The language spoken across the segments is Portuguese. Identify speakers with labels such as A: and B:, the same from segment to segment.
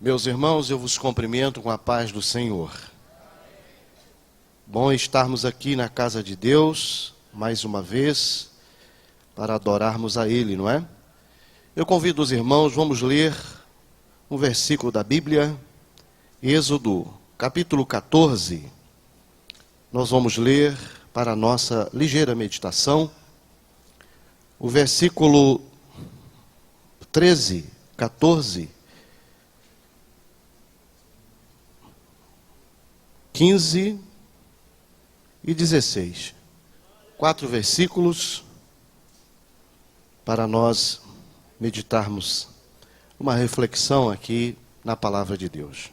A: Meus irmãos, eu vos cumprimento com a paz do Senhor. Bom estarmos aqui na casa de Deus, mais uma vez, para adorarmos a Ele, não é? Eu convido os irmãos, vamos ler um versículo da Bíblia, Êxodo, capítulo 14. Nós vamos ler para a nossa ligeira meditação, o versículo 13, 14, 15 e 16. 4 versículos para nós meditarmos uma reflexão aqui na palavra de Deus.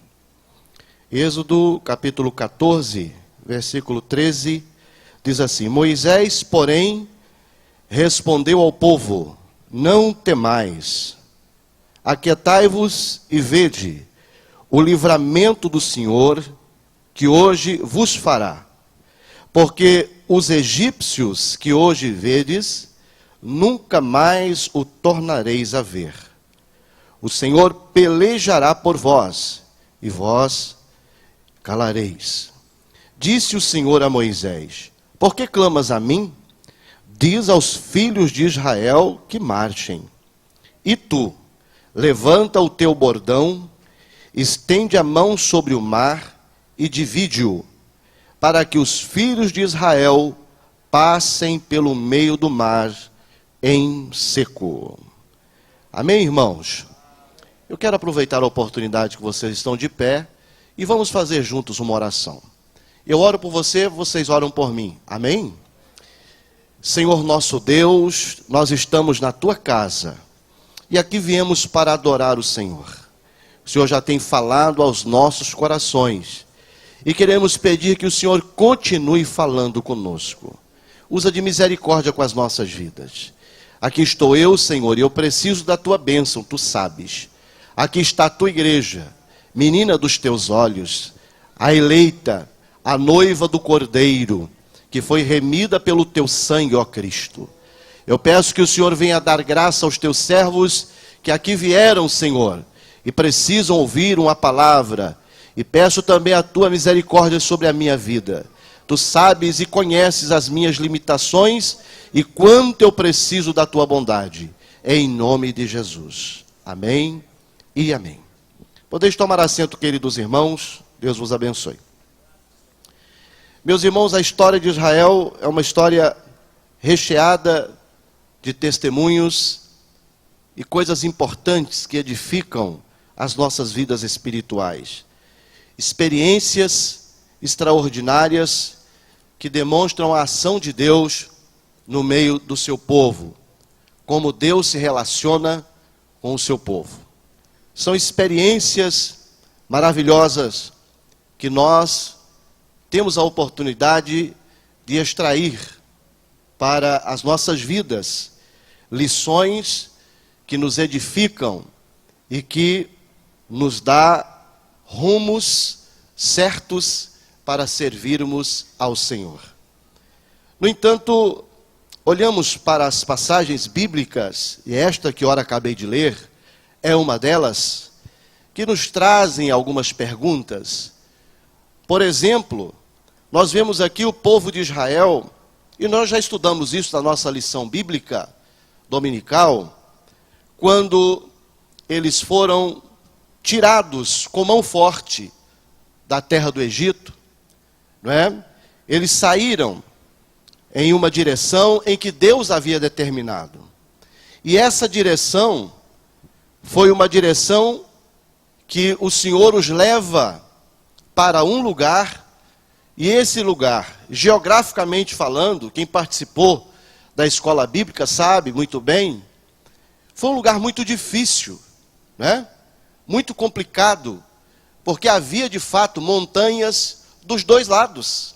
A: Êxodo, capítulo 14, versículo 13, diz assim: Moisés, porém, respondeu ao povo: Não temais, aquietai-vos e vede o livramento do Senhor, que hoje vos fará. Porque os egípcios que hoje vedes, nunca mais o tornareis a ver. O Senhor pelejará por vós, e vós calareis. Disse o Senhor a Moisés: Por que clamas a mim? Diz aos filhos de Israel que marchem. E tu, levanta o teu bordão, estende a mão sobre o mar e divide-o, para que os filhos de Israel passem pelo meio do mar em seco. Amém, irmãos? Eu quero aproveitar a oportunidade que vocês estão de pé e vamos fazer juntos uma oração. Eu oro por você, vocês oram por mim. Amém? Senhor nosso Deus, nós estamos na tua casa e aqui viemos para adorar o Senhor. O Senhor já tem falado aos nossos corações e queremos pedir que o Senhor continue falando conosco. Usa de misericórdia com as nossas vidas. Aqui estou eu, Senhor, e eu preciso da tua bênção, tu sabes. Aqui está a tua igreja, menina dos teus olhos, a eleita, a noiva do Cordeiro, que foi remida pelo teu sangue, ó Cristo. Eu peço que o Senhor venha dar graça aos teus servos que aqui vieram, Senhor, e precisam ouvir uma palavra. E peço também a tua misericórdia sobre a minha vida. Tu sabes e conheces as minhas limitações e quanto eu preciso da tua bondade. Em nome de Jesus. Amém e amém. Podeis tomar assento, queridos irmãos. Deus vos abençoe. Meus irmãos, a história de Israel é uma história recheada de testemunhos e coisas importantes que edificam as nossas vidas espirituais. Experiências extraordinárias que demonstram a ação de Deus no meio do seu povo. Como Deus se relaciona com o seu povo. São experiências maravilhosas que nós temos a oportunidade de extrair para as nossas vidas. Lições que nos edificam e que nos dá rumos certos para servirmos ao Senhor. No entanto, olhamos para as passagens bíblicas, e esta que ora acabei de ler, é uma delas, que nos trazem algumas perguntas. Por exemplo, nós vemos aqui o povo de Israel, e nós já estudamos isso na nossa lição bíblica dominical, quando eles foram tirados com mão forte da terra do Egito, não é? Eles saíram em uma direção em que Deus havia determinado. E essa direção foi uma direção que o Senhor os leva para um lugar, e esse lugar, geograficamente falando, quem participou da escola bíblica sabe muito bem, foi um lugar muito difícil, né? Muito complicado, porque havia de fato montanhas dos dois lados,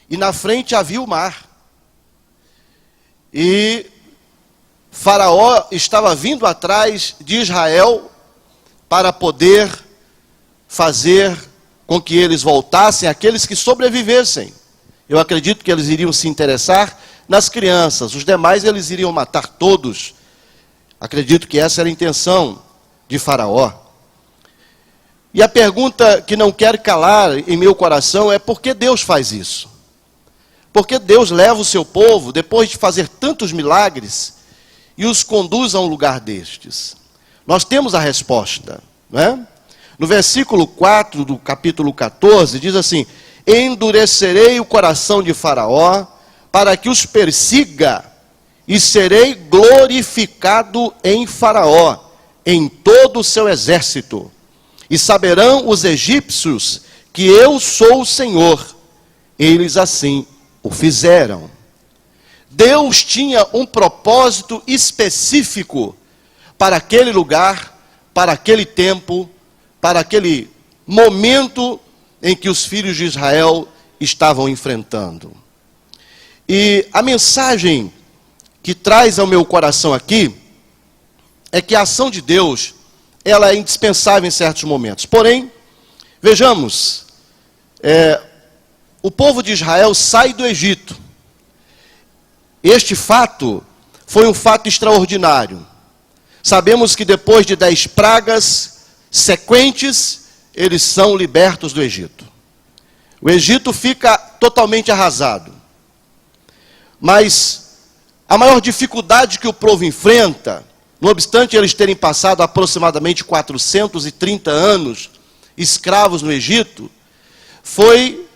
A: e na frente havia o mar, e Faraó estava vindo atrás de Israel para poder fazer com que eles voltassem, aqueles que sobrevivessem. Eu acredito que eles iriam se interessar nas crianças, os demais eles iriam matar todos. Acredito que essa era a intenção de Faraó. E a pergunta que não quer calar em meu coração é: por que Deus faz isso? Por que Deus leva o seu povo, depois de fazer tantos milagres, e os conduz a um lugar destes? Nós temos a resposta, não é? No versículo 4 do capítulo 14, diz assim: endurecerei o coração de Faraó, para que os persiga, e serei glorificado em Faraó, em todo o seu exército. E saberão os egípcios que eu sou o Senhor. Eles assim o fizeram. Deus tinha um propósito específico para aquele lugar, para aquele tempo, para aquele momento em que os filhos de Israel estavam enfrentando. E a mensagem que traz ao meu coração aqui é que a ação de Deus, ela é indispensável em certos momentos. Porém, vejamos, o povo de Israel sai do Egito. Este fato foi um fato extraordinário. Sabemos que depois de 10 pragas sequentes, eles são libertos do Egito. O Egito fica totalmente arrasado. Mas a maior dificuldade que o povo enfrenta, não obstante eles terem passado aproximadamente 430 anos escravos no Egito, foi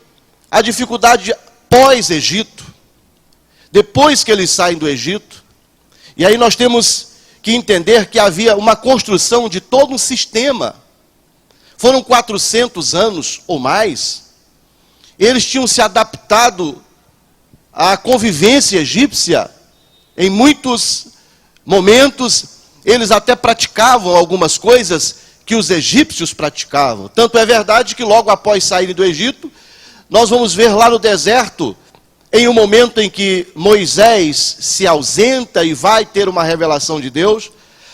A: a dificuldade pós-Egito, depois que eles saem do Egito. E aí nós temos que entender que havia uma construção de todo um sistema. Foram 400 anos ou mais. Eles tinham se adaptado à convivência egípcia. Em muitos momentos, eles até praticavam algumas coisas que os egípcios praticavam. Tanto é verdade que logo após saírem do Egito, nós vamos ver lá no deserto, em um momento em que Moisés se ausenta e vai ter uma revelação de Deus,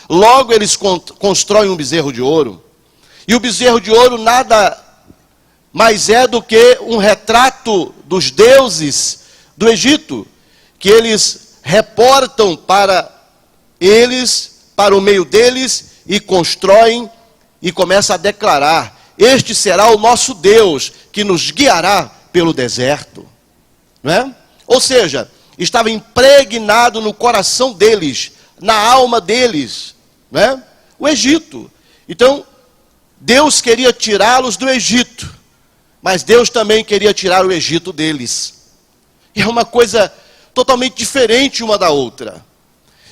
A: logo eles constroem um bezerro de ouro. E o bezerro de ouro nada mais é do que um retrato dos deuses do Egito, que eles reportam para eles, para o meio deles, e constroem e começam a declarar: este será o nosso Deus, que nos guiará pelo deserto. Não é? Ou seja, estava impregnado no coração deles, na alma deles, não é? O Egito. Então, Deus queria tirá-los do Egito, mas Deus também queria tirar o Egito deles. E é uma coisa totalmente diferente uma da outra.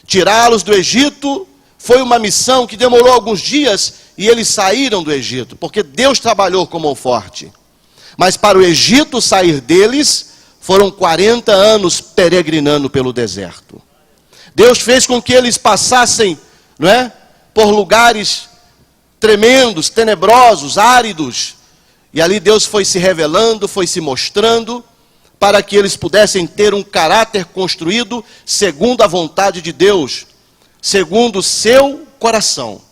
A: Tirá-los do Egito foi uma missão que demorou alguns dias e eles saíram do Egito, porque Deus trabalhou com mão forte. Mas para o Egito sair deles, foram 40 anos peregrinando pelo deserto. Deus fez com que eles passassem, não é, por lugares tremendos, tenebrosos, áridos. E ali Deus foi se revelando, foi se mostrando, para que eles pudessem ter um caráter construído segundo a vontade de Deus, segundo o seu coração.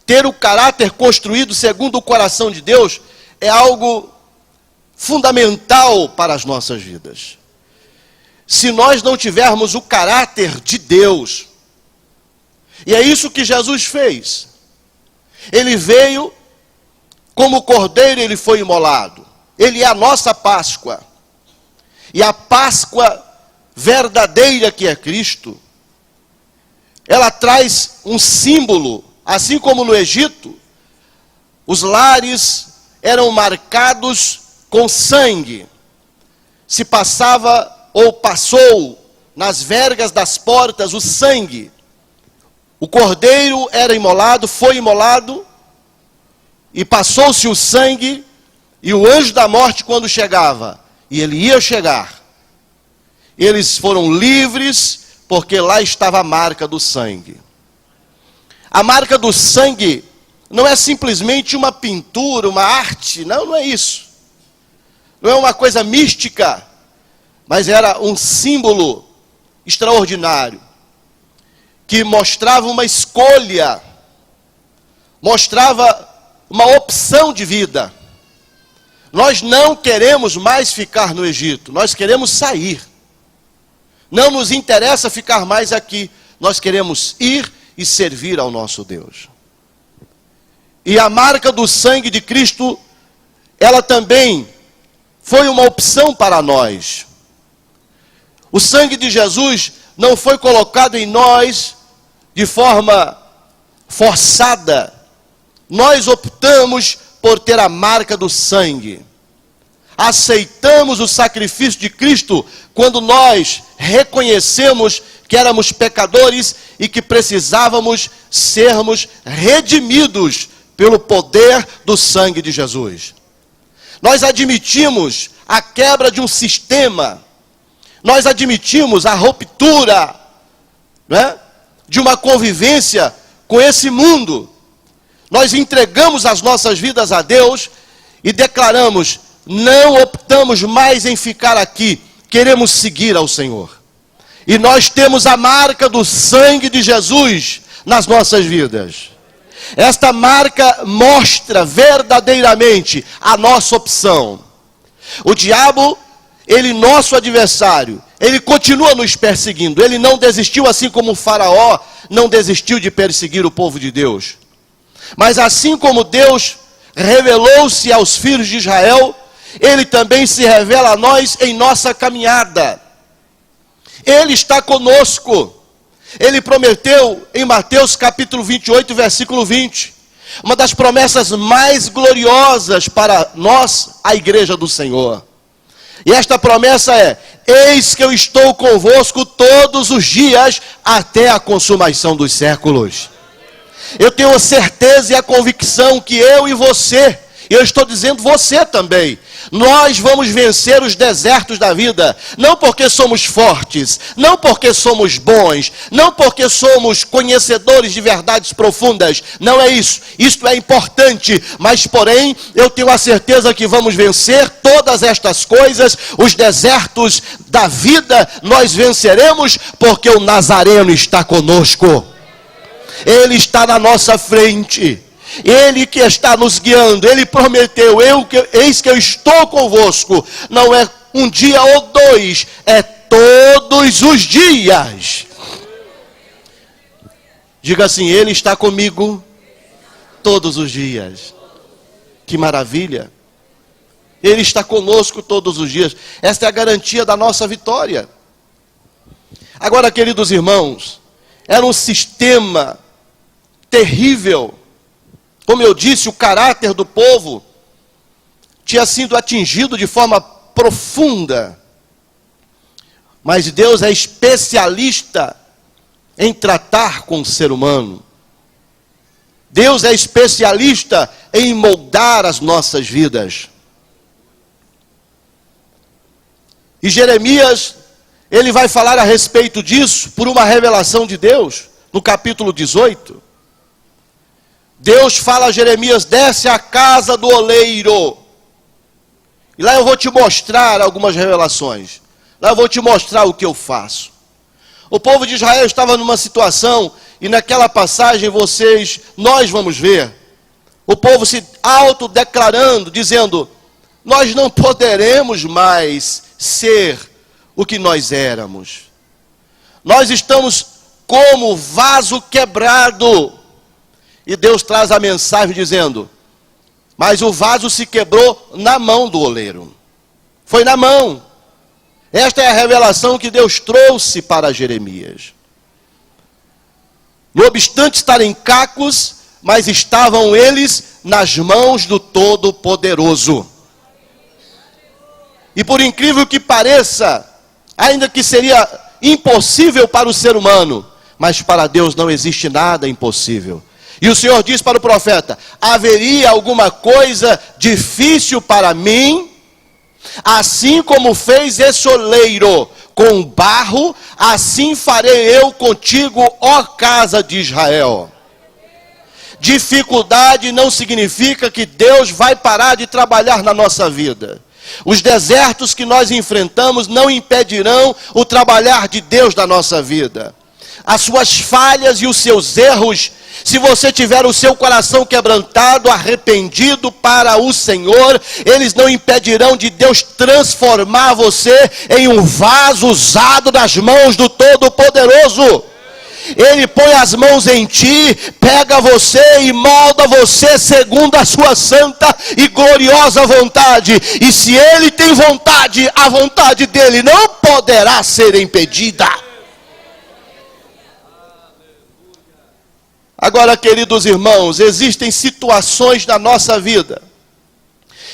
A: Ter o caráter construído segundo o coração de Deus é algo fundamental para as nossas vidas. Se nós não tivermos o caráter de Deus, e é isso que Jesus fez. Ele veio como cordeiro, ele foi imolado. Ele é a nossa Páscoa. E a Páscoa verdadeira que é Cristo, ela traz um símbolo, assim como no Egito, os lares eram marcados com sangue. Se passava ou passou nas vergas das portas o sangue. O cordeiro era imolado, foi imolado, e passou-se o sangue, e o anjo da morte, quando chegava, e ele ia chegar, eles foram livres, porque lá estava a marca do sangue. A marca do sangue não é simplesmente uma pintura, uma arte, não é isso. Não é uma coisa mística, mas era um símbolo extraordinário, que mostrava uma escolha, mostrava uma opção de vida. Nós não queremos mais ficar no Egito, nós queremos sair. Não nos interessa ficar mais aqui, nós queremos ir e servir ao nosso Deus. E a marca do sangue de Cristo, ela também foi uma opção para nós. O sangue de Jesus não foi colocado em nós de forma forçada. Nós optamos por ter a marca do sangue. Aceitamos o sacrifício de Cristo quando nós reconhecemos que éramos pecadores e que precisávamos sermos redimidos pelo poder do sangue de Jesus. Nós admitimos a quebra de um sistema. Nós admitimos a ruptura, né, de uma convivência com esse mundo. Nós entregamos as nossas vidas a Deus e declaramos: não optamos mais em ficar aqui, queremos seguir ao Senhor. E nós temos a marca do sangue de Jesus nas nossas vidas. Esta marca mostra verdadeiramente a nossa opção. O diabo, ele, nosso adversário, ele continua nos perseguindo. Ele não desistiu, assim como o Faraó não desistiu de perseguir o povo de Deus. Mas assim como Deus revelou-se aos filhos de Israel, Ele também se revela a nós em nossa caminhada. Ele está conosco. Ele prometeu em Mateus capítulo 28, versículo 20, uma das promessas mais gloriosas para nós, a igreja do Senhor. E esta promessa é: eis que eu estou convosco todos os dias até a consumação dos séculos. Eu tenho a certeza e a convicção que eu e você, e eu estou dizendo você também, nós vamos vencer os desertos da vida, não porque somos fortes, não porque somos bons, não porque somos conhecedores de verdades profundas, não é isso, isto é importante, mas porém, eu tenho a certeza que vamos vencer todas estas coisas, os desertos da vida, nós venceremos, porque o Nazareno está conosco, Ele está na nossa frente. Ele que está nos guiando, Ele prometeu: eis que eu estou convosco. Não é um dia ou dois, é todos os dias. Diga assim: Ele está comigo todos os dias. Que maravilha! Ele está conosco todos os dias. Esta é a garantia da nossa vitória. Agora, queridos irmãos, era um sistema terrível. Como eu disse, o caráter do povo tinha sido atingido de forma profunda. Mas Deus é especialista em tratar com o ser humano. Deus é especialista em moldar as nossas vidas. E Jeremias, ele vai falar a respeito disso por uma revelação de Deus, no capítulo 18. Deus fala a Jeremias: desce à casa do oleiro. E lá eu vou te mostrar algumas revelações. Lá eu vou te mostrar o que eu faço. O povo de Israel estava numa situação, e naquela passagem nós vamos ver, o povo se autodeclarando, dizendo: nós não poderemos mais ser o que nós éramos. Nós estamos como vaso quebrado. E Deus traz a mensagem dizendo: mas o vaso se quebrou na mão do oleiro. Foi na mão. Esta é a revelação que Deus trouxe para Jeremias. Não obstante estarem cacos, mas estavam eles nas mãos do Todo-Poderoso. E por incrível que pareça, ainda que seria impossível para o ser humano, mas para Deus não existe nada impossível. E o Senhor diz para o profeta: haveria alguma coisa difícil para mim? Assim como fez esse oleiro com barro, assim farei eu contigo, ó casa de Israel. Dificuldade não significa que Deus vai parar de trabalhar na nossa vida. Os desertos que nós enfrentamos não impedirão o trabalhar de Deus na nossa vida. As suas falhas e os seus erros, se você tiver o seu coração quebrantado, arrependido para o Senhor, eles não impedirão de Deus transformar você em um vaso usado nas mãos do Todo-Poderoso. Ele põe as mãos em ti, pega você e molda você segundo a sua santa e gloriosa vontade. E se Ele tem vontade, a vontade dele não poderá ser impedida. Agora, queridos irmãos, existem situações na nossa vida,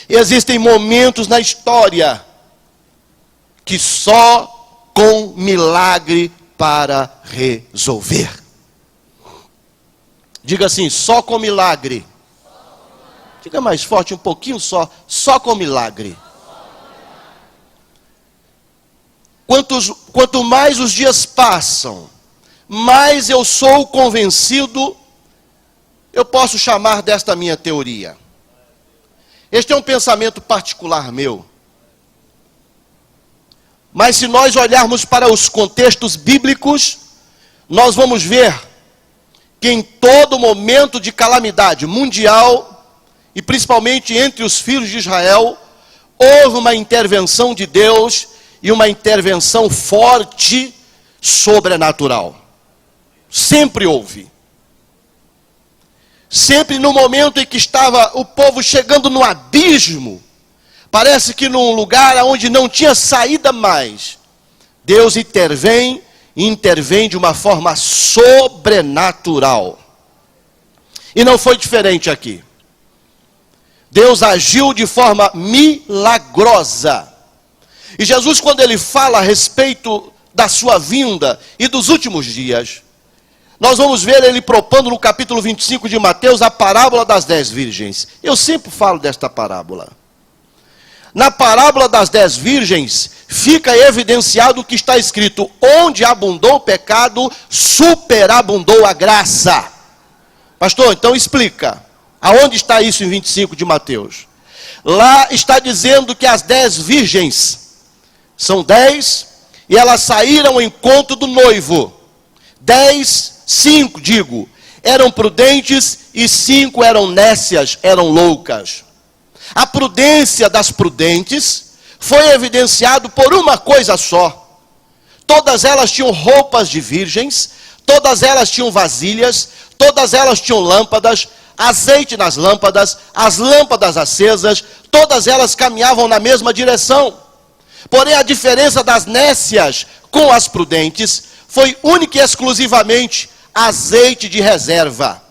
A: existem momentos na história que só com milagre para resolver. Diga assim, só com milagre. Diga mais forte um pouquinho só com milagre. Quanto mais os dias passam, mais eu sou convencido, eu posso chamar desta minha teoria. Este é um pensamento particular meu. Mas se nós olharmos para os contextos bíblicos, nós vamos ver que em todo momento de calamidade mundial, e principalmente entre os filhos de Israel, houve uma intervenção de Deus e uma intervenção forte, sobrenatural. Sempre houve. Sempre no momento em que estava o povo chegando no abismo, parece que num lugar onde não tinha saída mais, Deus intervém de uma forma sobrenatural. E não foi diferente aqui. Deus agiu de forma milagrosa. E Jesus, quando ele fala a respeito da sua vinda e dos últimos dias, nós vamos ver ele propondo no capítulo 25 de Mateus a parábola das 10 virgens. Eu sempre falo desta parábola. Na parábola das 10 virgens, fica evidenciado o que está escrito: onde abundou o pecado, superabundou a graça. Pastor, então explica. Aonde está isso em 25 de Mateus? Lá está dizendo que as 10 virgens, são 10, e elas saíram ao encontro do noivo. 5 eram prudentes e 5 eram nécias, eram loucas. A prudência das prudentes foi evidenciado por uma coisa só. Todas elas tinham roupas de virgens, todas elas tinham vasilhas, todas elas tinham lâmpadas, azeite nas lâmpadas, as lâmpadas acesas, todas elas caminhavam na mesma direção. Porém, a diferença das nécias com as prudentes foi única e exclusivamente azeite de reserva.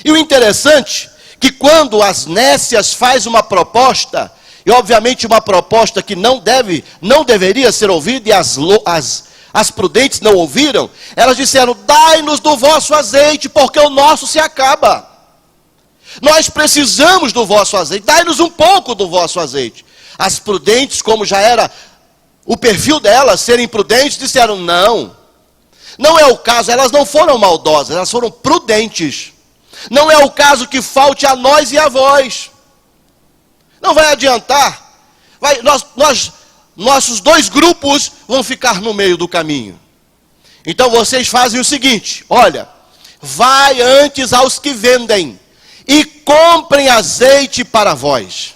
A: E o interessante que quando as nécias faz uma proposta, e obviamente uma proposta que não deveria ser ouvida, e as prudentes não ouviram, elas disseram: dai-nos do vosso azeite, porque o nosso se acaba. Nós precisamos do vosso azeite, dai-nos um pouco do vosso azeite. As prudentes, como já era o perfil delas, serem prudentes, disseram: não é o caso. Elas não foram maldosas, elas foram prudentes. Não é o caso que falte a nós e a vós. Não vai adiantar. Nossos 2 grupos vão ficar no meio do caminho. Então vocês fazem o seguinte: olha, vai antes aos que vendem e comprem azeite para vós.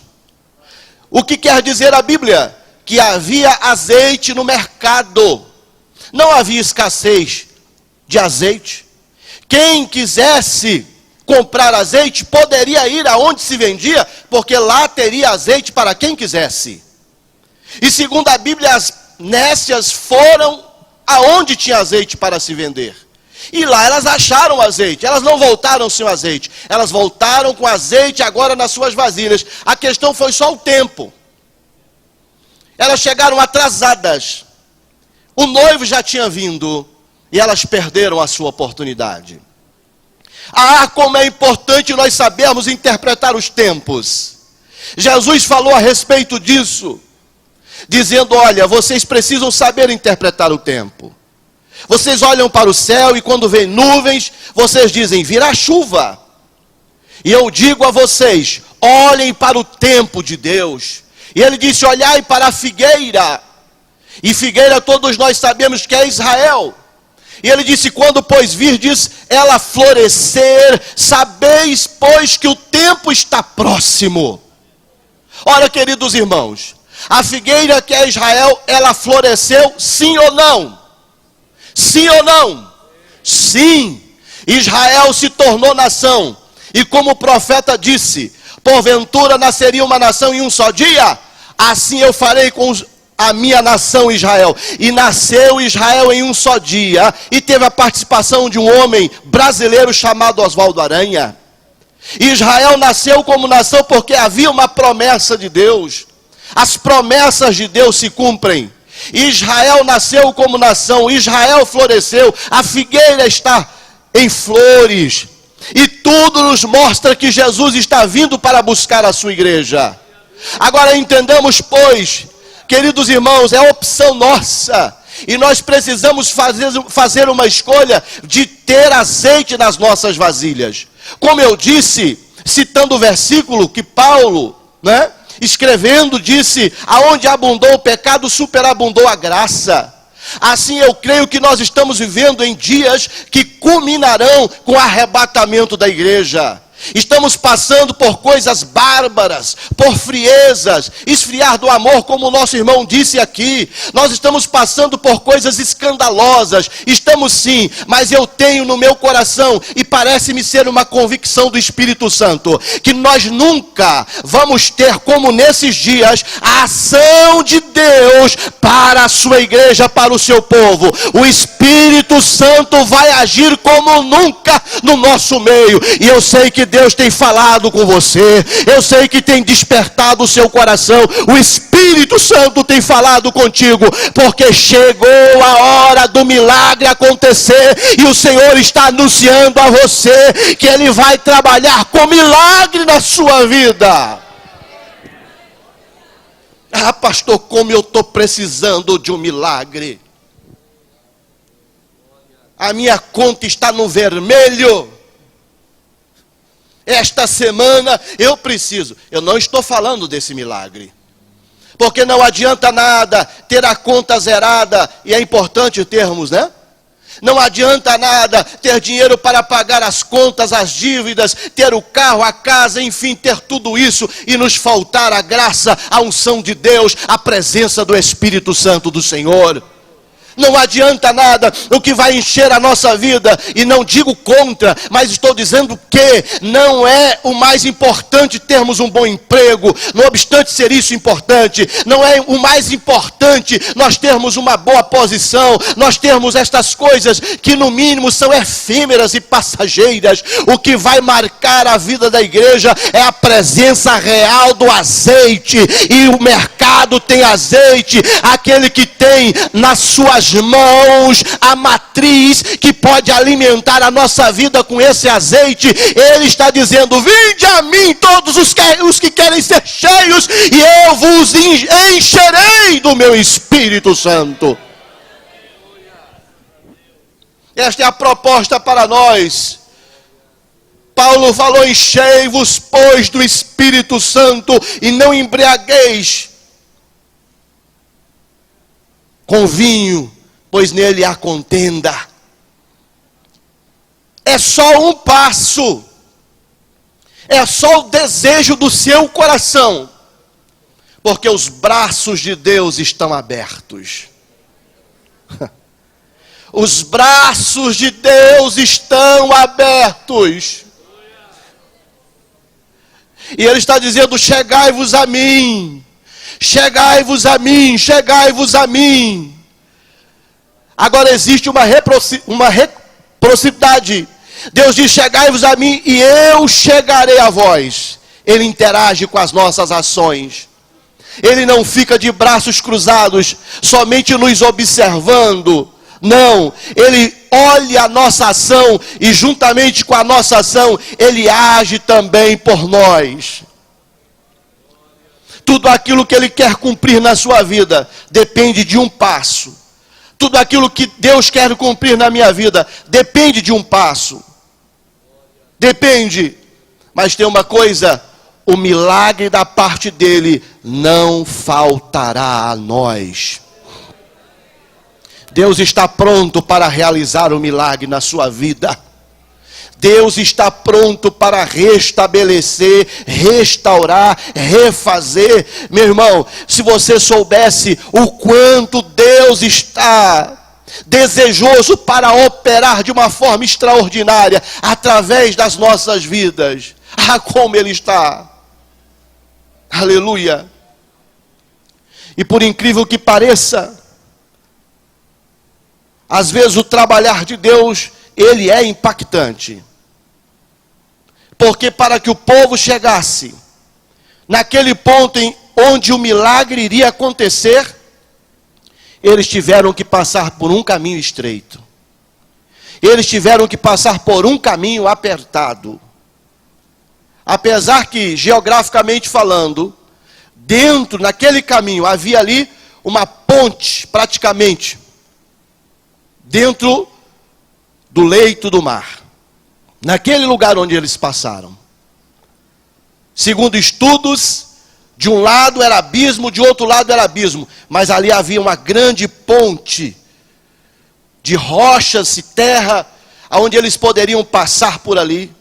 A: O que quer dizer a Bíblia? Que havia azeite no mercado. Não havia escassez de azeite. Quem quisesse comprar azeite poderia ir aonde se vendia, porque lá teria azeite para quem quisesse. E segundo a Bíblia, as nécias foram aonde tinha azeite para se vender. E lá elas acharam azeite. Elas não voltaram sem o azeite. Elas voltaram com azeite agora nas suas vasilhas. A questão foi só o tempo. Elas chegaram atrasadas. O noivo já tinha vindo e elas perderam a sua oportunidade. Como é importante nós sabermos interpretar os tempos. Jesus falou a respeito disso, dizendo: olha, vocês precisam saber interpretar o tempo. Vocês olham para o céu e quando vem nuvens, vocês dizem: virá chuva. E eu digo a vocês: olhem para o tempo de Deus. E ele disse: olhai para a figueira. E figueira todos nós sabemos que é Israel. E ele disse: quando pois virdes ela florescer, sabeis pois que o tempo está próximo. Ora, queridos irmãos, a figueira que é Israel, ela floresceu sim ou não? Sim ou não? Sim, Israel se tornou nação. E como o profeta disse, porventura nasceria uma nação em um só dia? Assim eu farei com a minha nação Israel. E nasceu Israel em um só dia. E teve a participação de um homem brasileiro chamado Oswaldo Aranha. Israel nasceu como nação porque havia uma promessa de Deus. As promessas de Deus se cumprem. Israel nasceu como nação, Israel floresceu, a figueira está em flores. E tudo nos mostra que Jesus está vindo para buscar a sua igreja. Agora entendamos, pois, queridos irmãos, é opção nossa. E nós precisamos fazer uma escolha de ter azeite nas nossas vasilhas. Como eu disse, citando o versículo que Paulo, escrevendo, disse: aonde abundou o pecado, superabundou a graça. Assim eu creio que nós estamos vivendo em dias que culminarão com o arrebatamento da igreja. Estamos passando por coisas bárbaras, por friezas, esfriar do amor, como o nosso irmão disse aqui. Nós estamos passando por coisas escandalosas, estamos sim, mas eu tenho no meu coração, e parece-me ser uma convicção do Espírito Santo, que nós nunca vamos ter, como nesses dias, a ação de Deus para a sua igreja, para o seu povo. O Espírito Santo vai agir como nunca no nosso meio, e eu sei que Deus tem falado com você, eu sei que tem despertado o seu coração, o Espírito Santo tem falado contigo, porque chegou a hora do milagre acontecer, e o Senhor está anunciando a você, que Ele vai trabalhar com milagre na sua vida. Ah, pastor, como eu estou precisando de um milagre, a minha conta está no vermelho. Esta semana eu preciso. Eu não estou falando desse milagre, porque não adianta nada ter a conta zerada, e é importante termos, Não adianta nada ter dinheiro para pagar as contas, as dívidas, ter o carro, a casa, enfim, ter tudo isso e nos faltar a graça, a unção de Deus, a presença do Espírito Santo do Senhor. Não adianta nada. O que vai encher a nossa vida, e não digo contra, mas estou dizendo que não é o mais importante termos um bom emprego, não obstante ser isso importante, não é o mais importante nós termos uma boa posição, nós termos estas coisas que no mínimo são efêmeras e passageiras. O que vai marcar a vida da igreja é a presença real do azeite, e o mercado tem azeite, aquele que tem nas suas mãos a matriz que pode alimentar a nossa vida com esse azeite. Ele está dizendo: vinde a mim todos os que querem ser cheios, e eu vos encherei do meu Espírito Santo. Esta é a proposta para nós. Paulo falou: enchei-vos, pois, do Espírito Santo, e não embriagueis com vinho, pois nele há contenda. É só um passo, é só o desejo do seu coração, porque os braços de Deus estão abertos. Os braços de Deus estão abertos. E Ele está dizendo: chegai-vos a mim. Chegai-vos a mim, chegai-vos a mim. Agora existe uma reciprocidade. Deus diz: chegai-vos a mim e eu chegarei a vós. Ele interage com as nossas ações. Ele não fica de braços cruzados, somente nos observando. Não, Ele olha a nossa ação, e juntamente com a nossa ação, Ele age também por nós. Tudo aquilo que Ele quer cumprir na sua vida depende de um passo. Tudo aquilo que Deus quer cumprir na minha vida depende de um passo. Depende. Mas tem uma coisa: o milagre da parte dEle não faltará a nós. Deus está pronto para realizar o milagre na sua vida. Deus está pronto para restabelecer, restaurar, refazer. Meu irmão, se você soubesse o quanto Deus está desejoso para operar de uma forma extraordinária através das nossas vidas. Ah, como Ele está! Aleluia! E por incrível que pareça, às vezes o trabalhar de Deus, ele é impactante. Porque para que o povo chegasse naquele ponto onde o milagre iria acontecer, eles tiveram que passar por um caminho estreito. Eles tiveram que passar por um caminho apertado. Apesar que, geograficamente falando, dentro, naquele caminho, havia ali uma ponte, praticamente, dentro do leito do mar. Naquele lugar onde eles passaram. Segundo estudos, de um lado era abismo, de outro lado era abismo. Mas ali havia uma grande ponte de rochas e terra, onde eles poderiam passar por ali.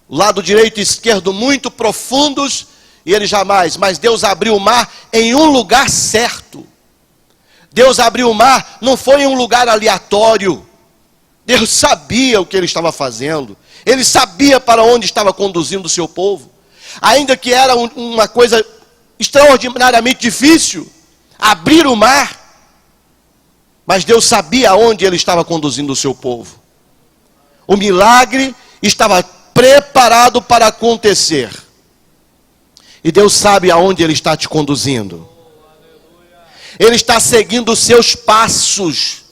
A: O lado direito e esquerdo muito profundos, e eles jamais. Mas Deus abriu o mar em um lugar certo. Deus abriu o mar, não foi em um lugar aleatório. Deus sabia o que Ele estava fazendo. Ele sabia para onde estava conduzindo o seu povo. Ainda que era uma coisa extraordinariamente difícil, abrir o mar. Mas Deus sabia aonde Ele estava conduzindo o seu povo. O milagre estava preparado para acontecer. E Deus sabe aonde Ele está te conduzindo. Ele está seguindo os seus passos,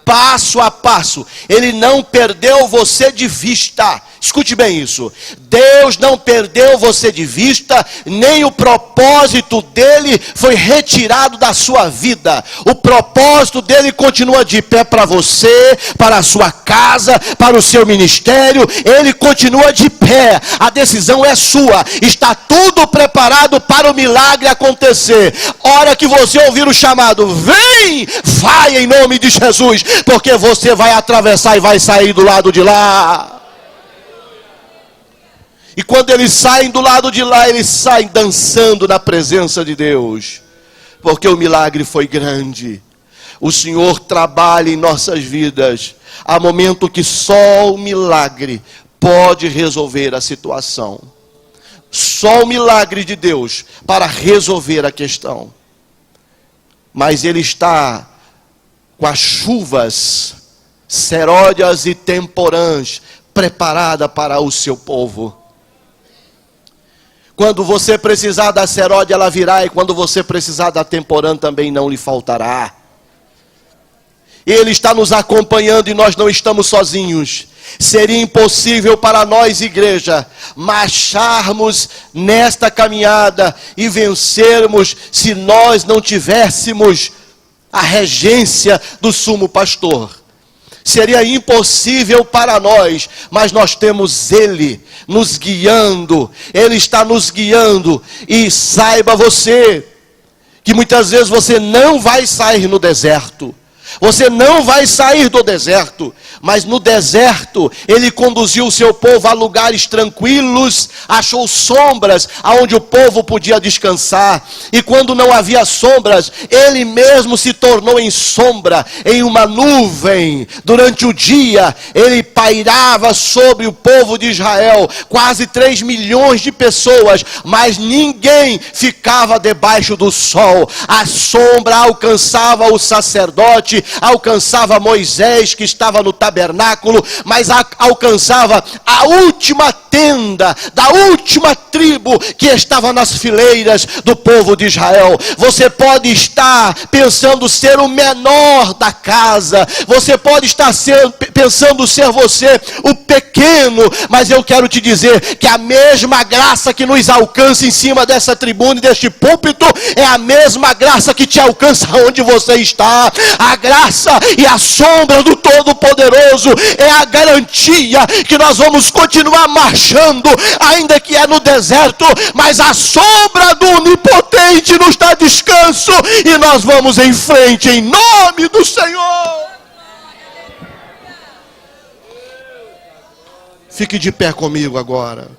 A: passo a passo. Ele não perdeu você de vista. Escute bem isso. Deus não perdeu você de vista, nem o propósito dele foi retirado da sua vida. O propósito dele continua de pé para você, para a sua casa, para o seu ministério. Ele continua de pé. A decisão é sua. Está tudo preparado para o milagre acontecer. Hora que você ouvir o chamado, vem, vai em nome de Jesus, porque você vai atravessar e vai sair do lado de lá. E quando eles saem do lado de lá, eles saem dançando na presença de Deus. Porque o milagre foi grande. O Senhor trabalha em nossas vidas. Há momento que só o milagre pode resolver a situação. Só o milagre de Deus para resolver a questão. Mas Ele está com as chuvas seródias e temporãs preparada para o seu povo. Quando você precisar da seródia, ela virá. E quando você precisar da temporã, também não lhe faltará. Ele está nos acompanhando e nós não estamos sozinhos. Seria impossível para nós, igreja, marcharmos nesta caminhada e vencermos se nós não tivéssemos a regência do sumo pastor. Seria impossível para nós, mas nós temos Ele nos guiando. Ele está nos guiando. E saiba você, que muitas vezes você não vai sair no deserto. Você não vai sair do deserto. Mas no deserto, Ele conduziu o seu povo a lugares tranquilos, achou sombras aonde o povo podia descansar. E quando não havia sombras, Ele mesmo se tornou em sombra, em uma nuvem. Durante o dia, Ele pairava sobre o povo de Israel, quase 3 milhões de pessoas, mas ninguém ficava debaixo do sol. A sombra alcançava o sacerdote, alcançava Moisés, que estava no tabernáculo, mas alcançava a última tenda da última tribo que estava nas fileiras do povo de Israel. Você pode estar pensando ser o menor da casa, você pode estar pensando ser você o pequeno, mas eu quero te dizer que a mesma graça que nos alcança em cima dessa tribuna e deste púlpito é a mesma graça que te alcança onde você está. A graça e a sombra do Todo-Poderoso é a garantia que nós vamos continuar marchando, ainda que é no deserto, mas a sombra do Onipotente nos dá descanso e nós vamos em frente em nome do Senhor. Fique de pé comigo agora.